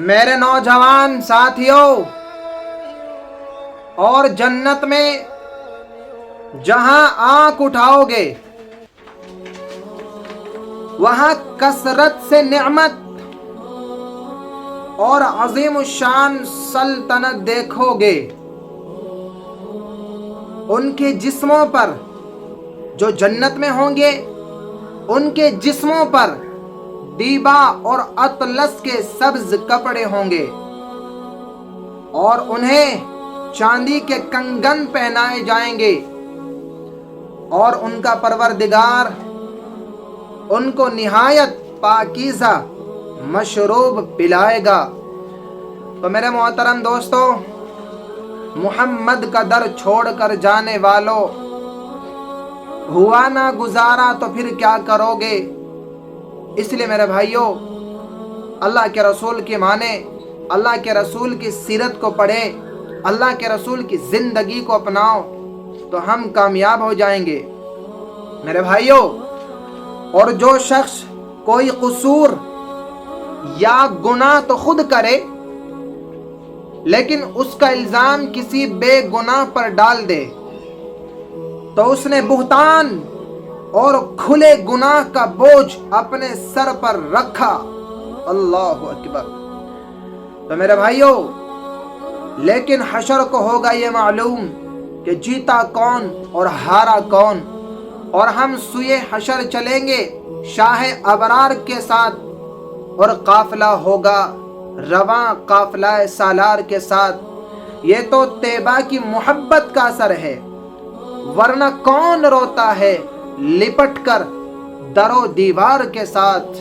میرے نوجوان ساتھیوں، اور جنت میں جہاں آنکھ اٹھاؤ گے وہاں کثرت سے نعمت اور عظیم الشان سلطنت دیکھو گے۔ ان کے جسموں پر جو جنت میں ہوں گے، ان کے جسموں پر دیبا اور اطلس کے سبز کپڑے ہوں گے، اور انہیں چاندی کے کنگن پہنائے جائیں گے، اور ان کا پروردگار ان کو نہایت پاکیزہ مشروب پلائے گا۔ تو میرے محترم دوستو، محمد کا در چھوڑ کر جانے والوں، ہوا نہ گزارا تو پھر کیا کرو گے؟ اس لیے میرے بھائیوں، اللہ کے رسول کی مانیں، اللہ کے رسول کی سیرت کو پڑھیں، اللہ کے رسول کی زندگی کو اپناؤ تو ہم کامیاب ہو جائیں گے میرے بھائیوں۔ اور جو شخص کوئی قصور یا گناہ تو خود کرے لیکن اس کا الزام کسی بے گناہ پر ڈال دے تو اس نے بہتان اور کھلے گناہ کا بوجھ اپنے سر پر رکھا۔ اللہ اکبر۔ تو میرے بھائیوں، لیکن حشر کو ہوگا یہ معلوم کہ جیتا کون اور ہارا کون، اور ہم سوئے حشر چلیں گے شاہ ابرار کے ساتھ، اور قافلہ ہوگا رواں قافلہ سالار کے ساتھ۔ یہ تو طیبہ کی محبت کا اثر ہے، ورنہ کون روتا ہے لپٹ کر در و دیوار کے ساتھ۔